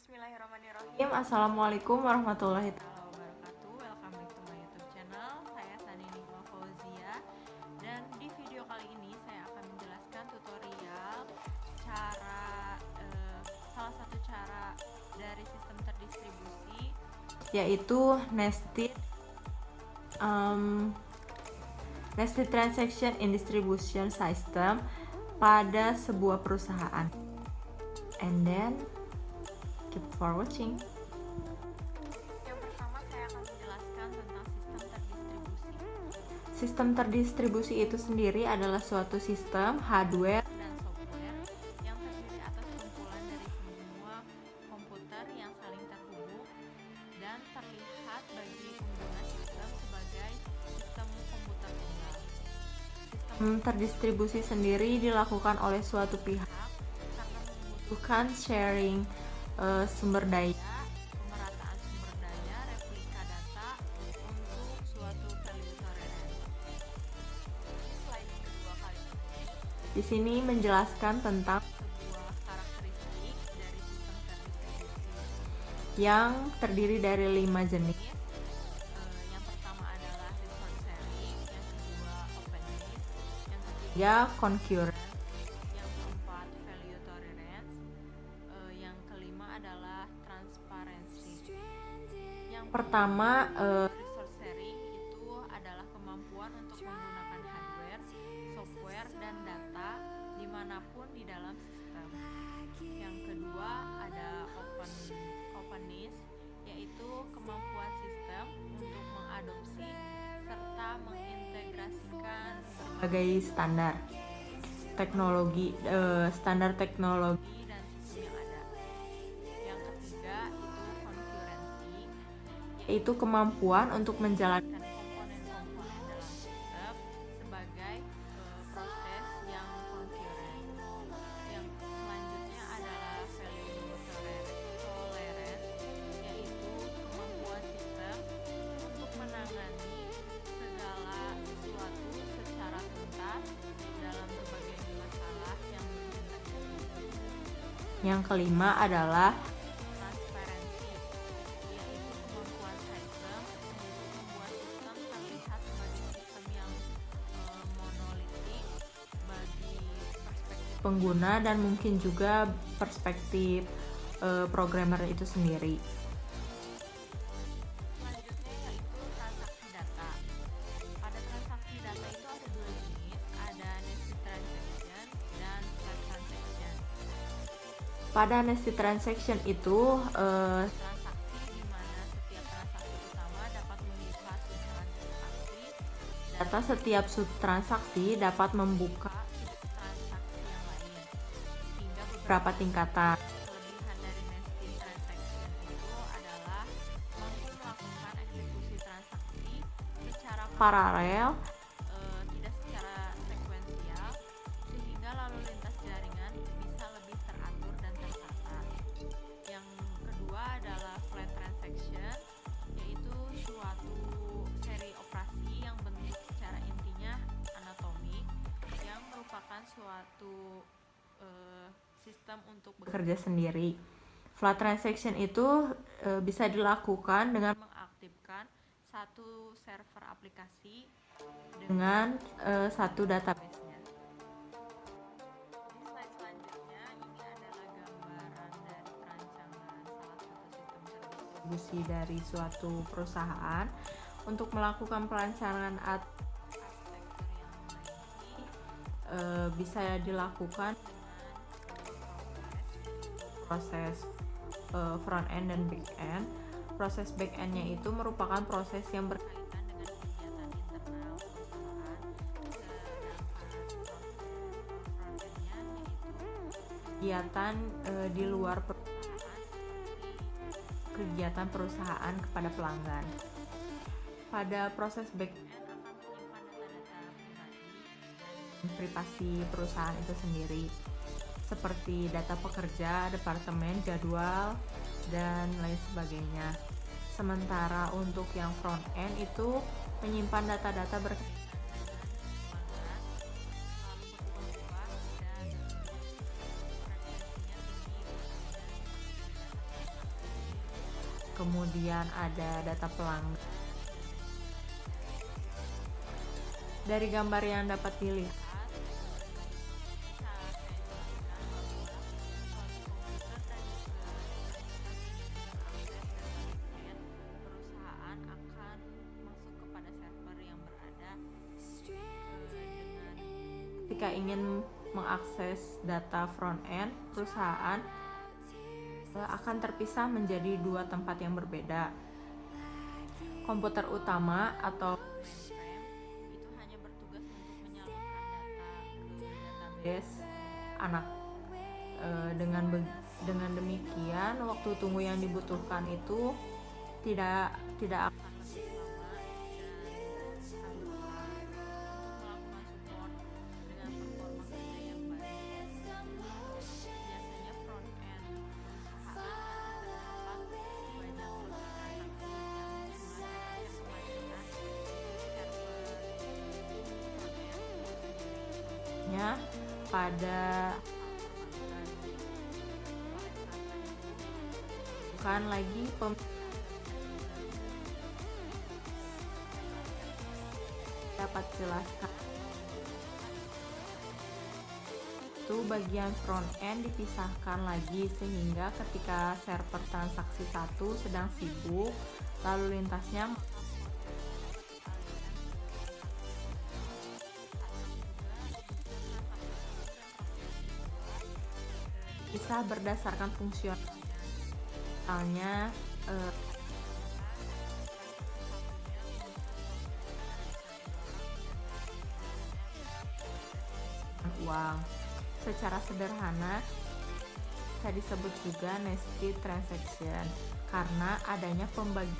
Bismillahirrahmanirrahim. Assalamualaikum warahmatullahi wabarakatuh. Welcome back to my YouTube channel. Saya Sani Nikma Fauzia. Dan di video kali ini saya akan menjelaskan tutorial salah satu cara dari sistem terdistribusi, yaitu nested transaction in distribution system pada sebuah perusahaan. And then keep for watching. Yang pertama saya akan menjelaskan tentang sistem terdistribusi. Sistem terdistribusi itu sendiri adalah suatu sistem hardware dan software yang terdiri atas kumpulan dari semua komputer yang saling terhubung dan terlihat bagi pengguna sistem sebagai sistem komputer tunggal. Sistem terdistribusi sendiri dilakukan oleh suatu pihak karena membutuhkan sharing sumber daya, pemerataan sumber daya, replika data untuk suatu value tolerance. Slide kedua kali ini di sini menjelaskan tentang sebuah karakteristik dari sistem terdistribusi yang terdiri dari 5 jenis. Yang pertama adalah resource sharing, yang kedua openness, yang ketiga concurrent, yang keempat value tolerance, yang kelima adalah transparency. Yang pertama, resource sharing itu adalah kemampuan untuk menggunakan hardware, software, dan data dimanapun di dalam sistem. Yang kedua ada openness, yaitu kemampuan sistem untuk mengadopsi serta mengintegrasikan berbagai standar teknologi dan sistem yang ada. Yang ketiga itu concurrency, yaitu kemampuan untuk menjalankan komponen-komponen dalam sistem sebagai proses yang concurrent. Yang selanjutnya adalah value tolerance, yaitu kemampuan sistem untuk menangani segala sesuatu secara tuntas dalam berbagai masalah yang mungkin terjadi. Yang kelima adalah transparansi, yaitu kemampuan sistem untuk membuat sistem terlihat sebagai sistem yang monolitik bagi perspektif pengguna dan mungkin juga perspektif programmer itu sendiri. Selanjutnya yaitu transaksi data. Pada transaksi data itu ada dua jenis, ada nested transaction dan flat transaction. Pada nested transaction itu transaksi di mana setiap transaksi utama dapat membuka subtransaksi. Data setiap subtransaksi dapat membuka subtransaksi yang lain hingga beberapa tingkatan. Kelebihan dari nested transaction itu adalah mampu melakukan eksekusi transaksi secara paralel, tidak secara sekuensial, sehingga lalu lintas jaringan bisa lebih teratur dan tertata. Yang kedua adalah flat transaction, yaitu suatu seri operasi yang bentuk secara intinya anatomik yang merupakan suatu sistem untuk bekerja sendiri. Flat transaction itu bisa dilakukan dengan mengaktifkan satu server aplikasi dengan satu database-nya. Di slide selanjutnya ini adalah gambaran dari perancangan salah satu sistem terdistribusi dari suatu perusahaan. Untuk melakukan perancangan arsitektur yang menaiki bisa dilakukan dengan proses front end dan back end. Proses back end-nya itu merupakan proses yang berkaitan dengan kegiatan internal perusahaan, sedangkan proses front end-nya yaitu kegiatan di luar perusahaan seperti kegiatan perusahaan kepada pelanggan. Pada proses back end akan menyimpan data-data pribadi dan privasi perusahaan itu sendiri, seperti data pekerja, departemen, jadwal, dan lain sebagainya. Sementara untuk yang front end itu menyimpan data-data berkaitan dengan pelanggan, selalu berubah-ubah dan frekuensinya tinggi berbeda dari data kemudian ada data pelanggan. Dari gambar yang dapat dilihat, perusahaan akan masuk kepada server yang berada ketika ingin mengakses data front end, perusahaan akan terpisah menjadi dua tempat yang berbeda. Komputer utama atau itu hanya bertugas untuk menyalurkan data ke database anak. Dengan demikian, waktu tunggu yang dibutuhkan itu tidak akan lebih lama dan melakukan support dengan performa kerja yang baik. Biasanya front end perusahaan terdapat banyak transaksi pada bukan lagi dapat jelaskan itu bagian front end dipisahkan lagi sehingga ketika server transaksi 1 sedang sibuk, lalu lintasnya bisa berdasarkan fungsional. Misalnya uang. Secara sederhana bisa disebut juga nested transaction karena adanya pembagian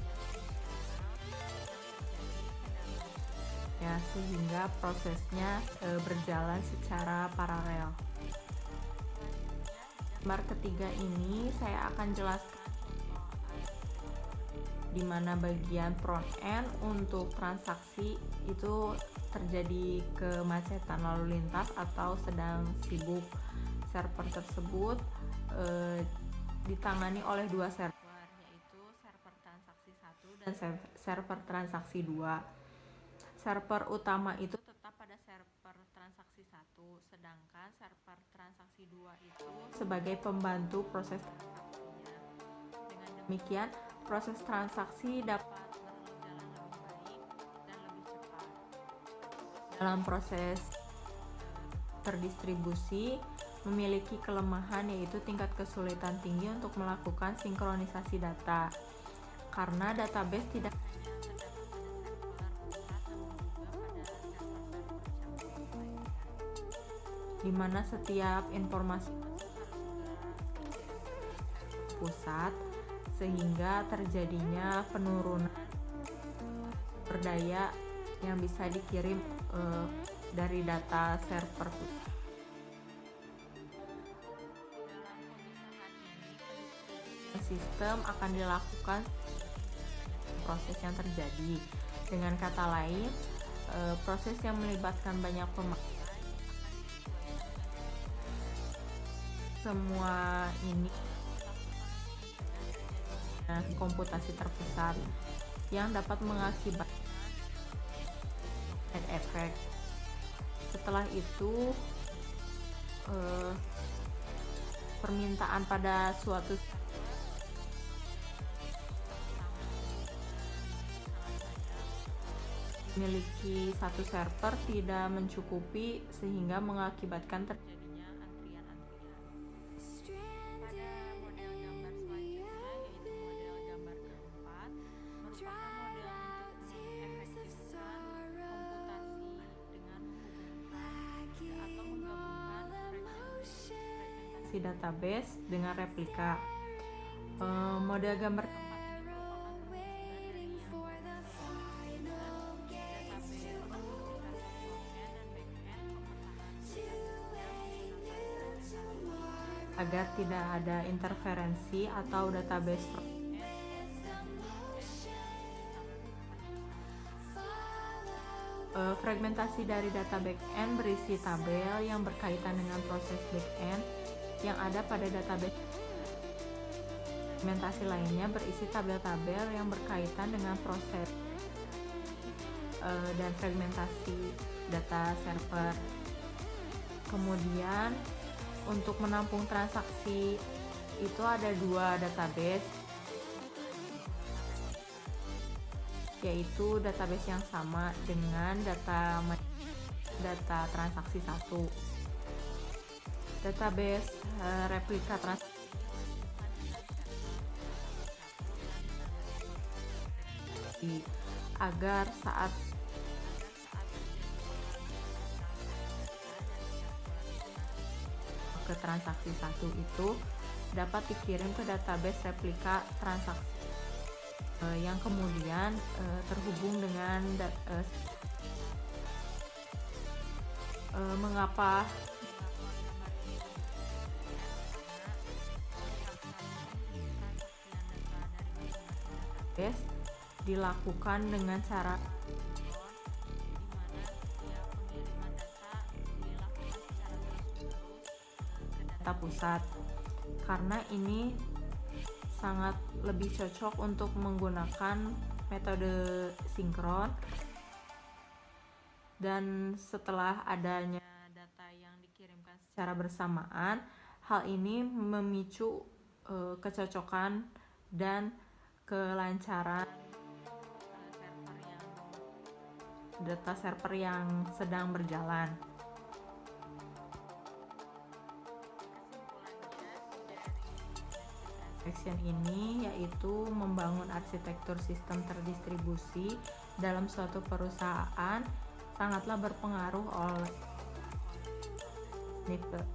ya, sehingga prosesnya berjalan secara paralel. Gambar ketiga ini saya akan jelaskan di mana bagian front end untuk transaksi itu terjadi kemacetan lalu lintas atau sedang sibuk. Server tersebut ditangani oleh dua server, yaitu server transaksi 1 dan server transaksi 2. Server utama itu tetap pada server transaksi 1, sedangkan server transaksi 2 itu sebagai pembantu proses transaksinya. Dengan demikian, proses transaksi dapat berjalan lebih baik dan lebih cepat. Dalam proses terdistribusi memiliki kelemahan, yaitu tingkat kesulitan tinggi untuk melakukan sinkronisasi data karena database tidak hanya terdapat pada server pusat namun juga pada server-server cabang lainnya, di mana setiap informasi harus segera dikirim ke server pusat sehingga terjadinya penurunan sumber daya yang bisa dikirim dari data server pusat. Dalam pemisahan ini, sistem akan dilakukan proses yang terjadi. Dengan kata lain, proses yang melibatkan banyak pemakai semua ini komputasi terpusat yang dapat mengakibatkan side effect. Setelah itu permintaan pada suatu memiliki satu server tidak mencukupi sehingga mengakibatkan terjadinya antrian-antrian. Pada model gambar selanjutnya, yaitu model gambar keempat, merupakan model untuk mengefektifkan komputasi dengan menghubungkan atau menggabungkan fragmentasi database dengan replika. Model gambar keempat agar tidak ada interferensi atau database fragmentasi dari data backend berisi tabel yang berkaitan dengan proses backend yang ada pada database. Segmentasi lainnya berisi tabel-tabel yang berkaitan dengan proses dan fragmentasi data server. Kemudian untuk menampung transaksi itu ada dua database, yaitu database yang sama dengan data transaksi 1. Database replika transaksi agar saat ke transaksi 1 itu dapat dikirim ke database replika transaksi yang kemudian terhubung dengan mengapa dilakukan dengan cara data pusat, karena ini sangat lebih cocok untuk menggunakan metode sinkron. Dan setelah adanya data yang dikirimkan secara bersamaan, hal ini memicu kecocokan dan kelancaran data server yang sedang berjalan. Action ini yaitu membangun arsitektur sistem terdistribusi dalam suatu perusahaan sangatlah berpengaruh oleh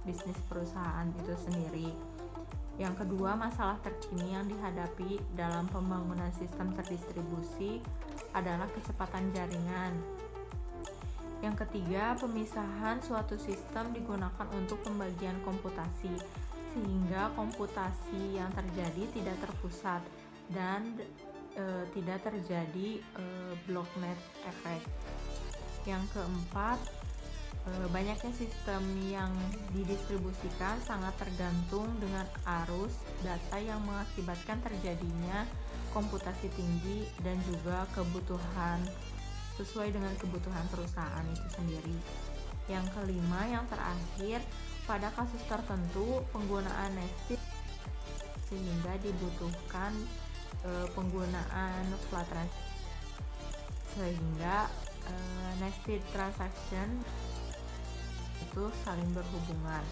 bisnis perusahaan itu sendiri. Yang kedua, masalah terkini yang dihadapi dalam pembangunan sistem terdistribusi adalah kecepatan jaringan. Yang ketiga, pemisahan suatu sistem digunakan untuk pembagian komputasi, sehingga komputasi yang terjadi tidak terpusat dan tidak terjadi blocknet effect. Yang keempat, banyaknya sistem yang didistribusikan sangat tergantung dengan arus data yang mengakibatkan terjadinya komputasi tinggi dan juga kebutuhan sesuai dengan kebutuhan perusahaan itu sendiri. Yang kelima, yang terakhir, pada kasus tertentu penggunaan nested sehingga dibutuhkan penggunaan flat transaction, sehingga nested transaction itu saling berhubungan.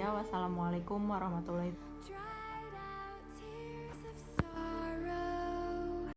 Wassalamualaikum warahmatullahi wabarakatuh.